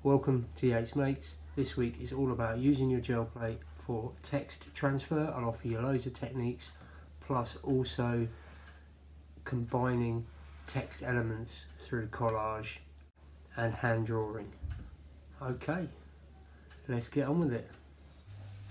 welcome to Yates Makes. This week is all about using your gel plate for text transfer. I'll offer you loads of techniques, plus also combining text elements through collage and hand drawing. Okay, let's get on with it.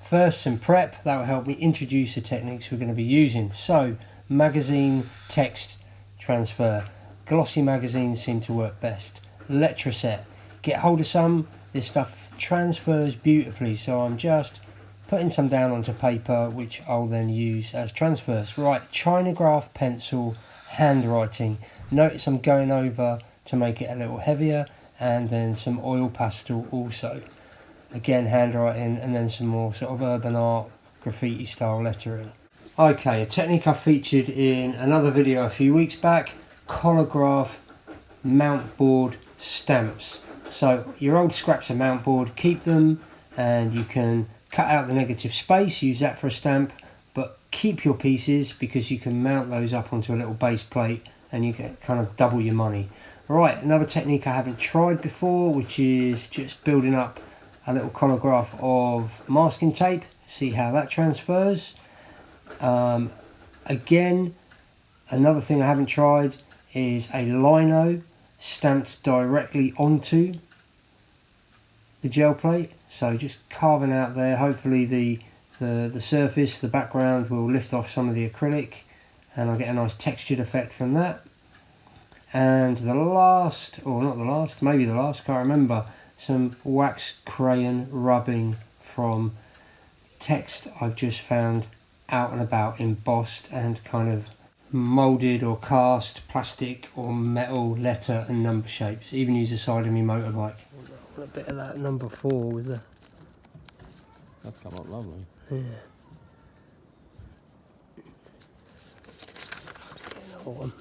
First, some prep that will help me introduce the techniques we're going to be using. So, magazine text transfer. Glossy magazines seem to work best. Letraset. Get hold of some. This stuff transfers beautifully, so I'm just putting some down onto paper, which I'll then use as transfers. Right, Chinagraph pencil, handwriting. Notice I'm going over to make it a little heavier, and then some oil pastel also. Again, handwriting, and then some more sort of urban art, graffiti style lettering. Okay, a technique I featured in another video a few weeks back, Holograph mount board stamps. So your old scraps of mount board, keep them, and you can cut out the negative space, use that for a stamp, but keep your pieces because you can mount those up onto a little base plate and you get kind of double your money. Right, another technique I haven't tried before, which is just building up a little collage of masking tape, see how that transfers. Again, another thing I haven't tried is a lino stamped directly onto the gel plate. So just carving out there, hopefully the surface, the background will lift off some of the acrylic and I'll get a nice textured effect from that. And the last, or not the last, maybe the last, can't remember, some wax crayon rubbing from text I've just found out and about, embossed and kind of moulded or cast plastic or metal letter and number shapes. Even use the side of my motorbike. A bit of that number 4 with the... That's come up lovely. Yeah. Another one.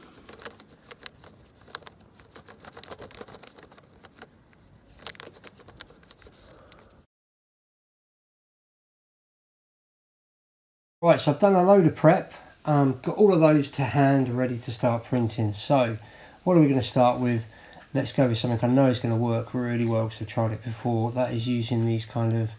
Right, so I've done a load of prep, got all of those to hand, ready to start printing. So, what are we going to start with? Let's go with something I know is going to work really well because I've tried it before. That is using these kind of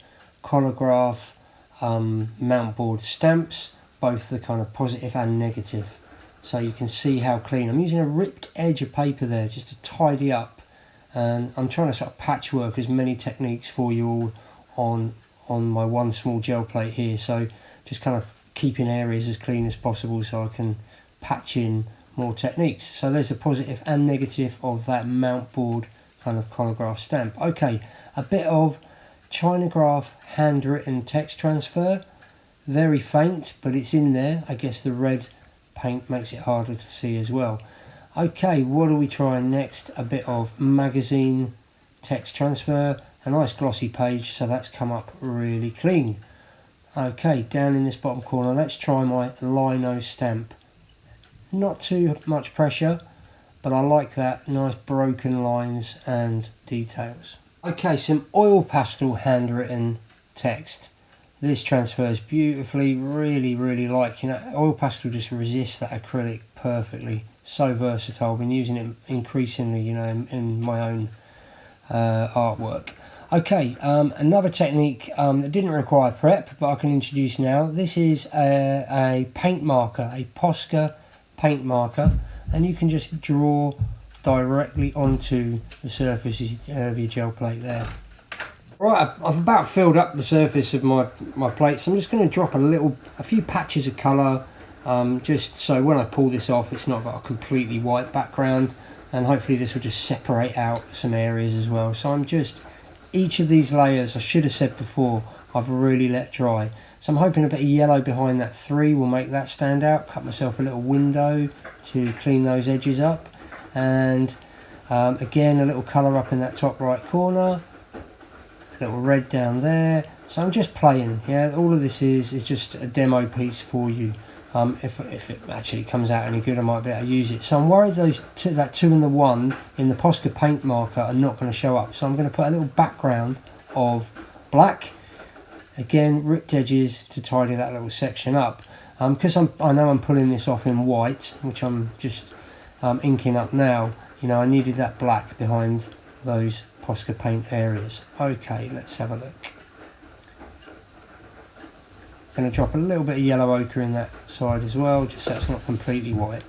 Holograph mount board stamps, both the kind of positive and negative. So you can see how clean. I'm using a ripped edge of paper there just to tidy up. And I'm trying to sort of patchwork as many techniques for you all on my one small gel plate here. So just kind of keeping areas as clean as possible so I can patch in more techniques. So there's a positive and negative of that mount board kind of Holograph stamp. Okay, a bit of Chinagraph handwritten text transfer. Very faint, but it's in there. I guess the red paint makes it harder to see as well. Okay, what are we trying next? A bit of magazine text transfer. A nice glossy page, so that's come up really clean. Okay, down in this bottom corner, let's try my lino stamp. Not too much pressure, but I like that nice broken lines and details. Okay, some oil pastel handwritten text. This transfers beautifully, really like, you know, oil pastel just resists that acrylic perfectly. So versatile, I've been using it increasingly, you know, in my own artwork. Okay, another technique that didn't require prep, but I can introduce now. This is a paint marker, a Posca paint marker, and you can just draw directly onto the surface of your gel plate there. Right, I've about filled up the surface of my plate, so I'm just going to drop a few patches of colour, just so when I pull this off it's not got a completely white background, and hopefully this will just separate out some areas as well. So I'm just... Each of these layers, I should have said before, I've really let dry. So I'm hoping a bit of yellow behind that 3 will make that stand out. Cut myself a little window to clean those edges up. And again, a little colour up in that top right corner. A little red down there. So I'm just playing, yeah. All of this is just a demo piece for you. If it actually comes out any good, I might be able to use it. So I'm worried that 2 and the 1 in the Posca paint marker are not going to show up. So I'm going to put a little background of black. Again, ripped edges to tidy that little section up. Because I know I'm pulling this off in white, which I'm just inking up now. You know, I needed that black behind those Posca paint areas. Okay, let's have a look. Going to drop a little bit of yellow ochre in that side as well, just so it's not completely white.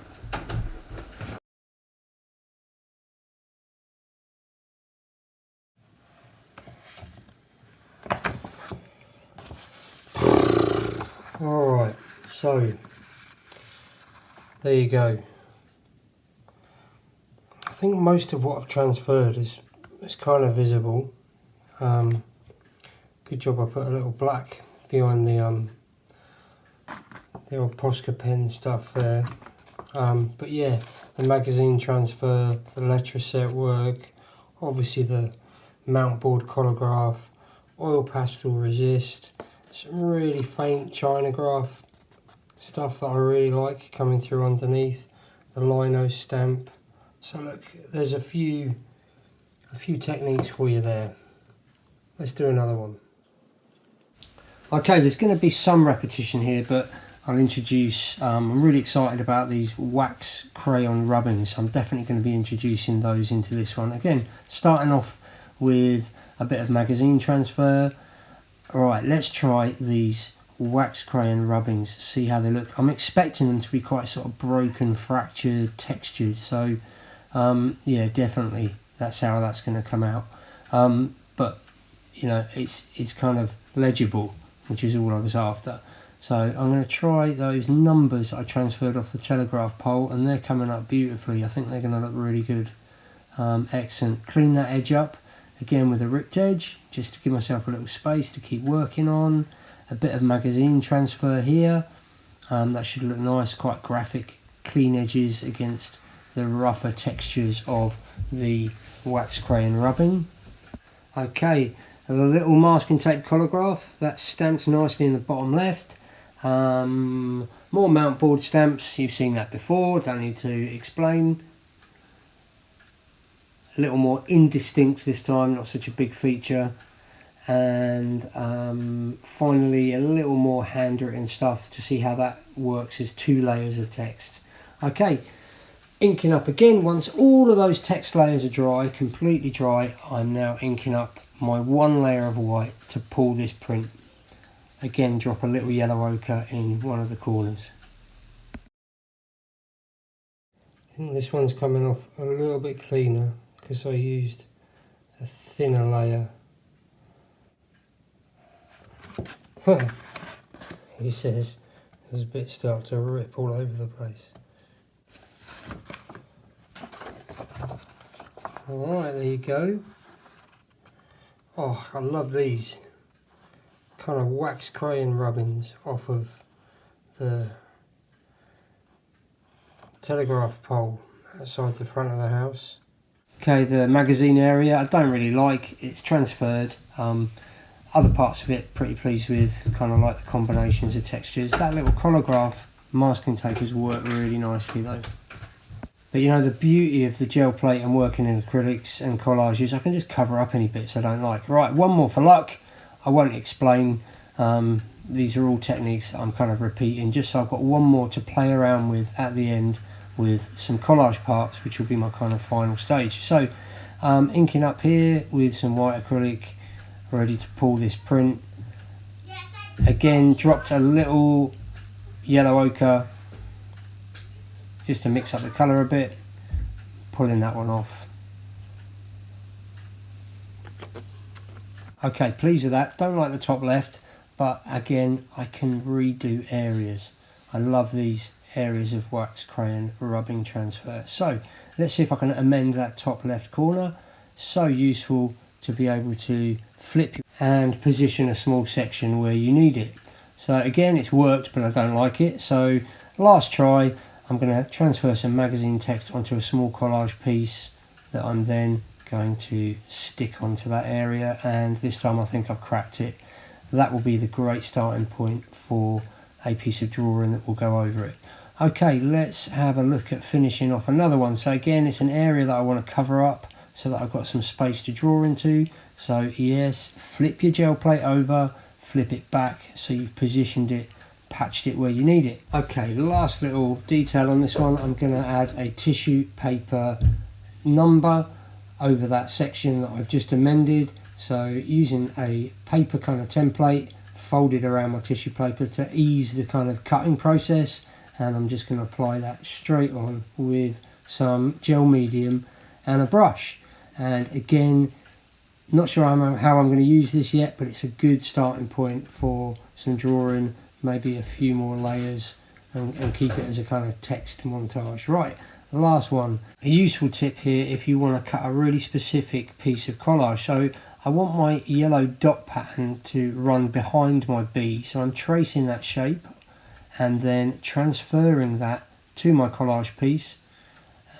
Alright, so there you go. I think most of what I've transferred is kind of visible. Good job I put a little black behind the old Posca pen stuff there. But yeah, the magazine transfer, the letter set work, obviously the mount board collograph, oil pastel resist, some really faint Chinograph stuff that I really like coming through underneath, the lino stamp. So look, there's a few techniques for you there. Let's do another one. Okay, there's going to be some repetition here, but I'll introduce, I'm really excited about these wax crayon rubbings. I'm definitely going to be introducing those into this one. Again, starting off with a bit of magazine transfer. Alright, let's try these wax crayon rubbings, see how they look. I'm expecting them to be quite sort of broken, fractured, textured. So, yeah, definitely that's how that's going to come out. But, you know, it's kind of legible, which is all I was after. So I'm going to try those numbers I transferred off the telegraph pole, and they're coming up beautifully. I think they're going to look really good. Excellent. Clean that edge up again with a ripped edge, just to give myself a little space to keep working on. A bit of magazine transfer here. That should look nice, quite graphic, clean edges against the rougher textures of the wax crayon rubbing. Okay, a little masking tape collograph that's stamped nicely in the bottom left. More mount board stamps, you've seen that before, don't need to explain. A little more indistinct this time, not such a big feature. And finally a little more handwritten stuff to see how that works as 2 layers of text. Okay, inking up again. Once all of those text layers are dry, completely dry, I'm now inking up my 1 layer of white to pull this print. Again, drop a little yellow ochre in one of the corners. And this one's coming off a little bit cleaner because I used a thinner layer. He says there's bits start to rip all over the place. Alright, there you go. Oh, I love these kind of wax crayon rubbings off of the telegraph pole outside the front of the house. Okay, the magazine area I don't really like, it's transferred. Other parts of it pretty pleased with, kind of like the combinations of textures. That little collograph masking tape has worked really nicely though. But you know, the beauty of the gel plate and working in acrylics and collages, I can just cover up any bits I don't like. Right, one more for luck. I won't explain. These are all techniques that I'm kind of repeating, just so I've got one more to play around with at the end with some collage parts, which will be my kind of final stage. So inking up here with some white acrylic, ready to pull this print. Again, dropped a little yellow ochre just to mix up the colour a bit, pulling that one off. Okay, pleased with that. Don't like the top left, but again, I can redo areas. I love these areas of wax crayon rubbing transfer. So let's see if I can amend that top left corner. So useful to be able to flip and position a small section where you need it. So again, it's worked, but I don't like it. So last try, I'm going to transfer some magazine text onto a small collage piece that I'm then going to stick onto that area, and this time I think I've cracked it. That will be the great starting point for a piece of drawing that will go over it. Okay, let's have a look at finishing off another one. So again, it's an area that I want to cover up so that I've got some space to draw into. So yes, flip your gel plate over, flip it back so you've positioned it, patched it where you need it. Okay, last little detail on this one, I'm going to add a tissue paper number over that section that I've just amended. So using a paper kind of template, folded around my tissue paper to ease the kind of cutting process, and I'm just going to apply that straight on with some gel medium and a brush. And again, not sure how I'm going to use this yet, but it's a good starting point for some drawing, maybe a few more layers, and keep it as a kind of text montage. Right, the last one, a useful tip here if you want to cut a really specific piece of collage. So I want my yellow dot pattern to run behind my bee, so I'm tracing that shape and then transferring that to my collage piece,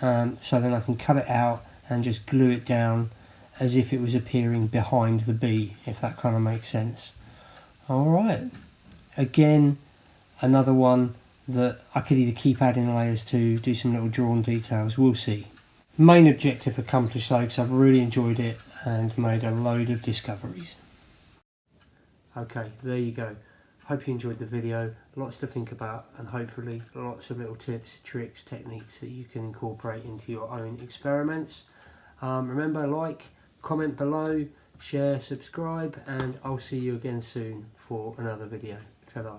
so then I can cut it out and just glue it down as if it was appearing behind the bee, if that kind of makes sense. Alright, again, another one that I could either keep adding layers to, do some little drawn details, we'll see. Main objective accomplished though, because I've really enjoyed it and made a load of discoveries. Okay, there you go. Hope you enjoyed the video. Lots to think about, and hopefully lots of little tips, tricks, techniques that you can incorporate into your own experiments. Remember, like, comment below, share, subscribe, and I'll see you again soon for another video. Ta-da.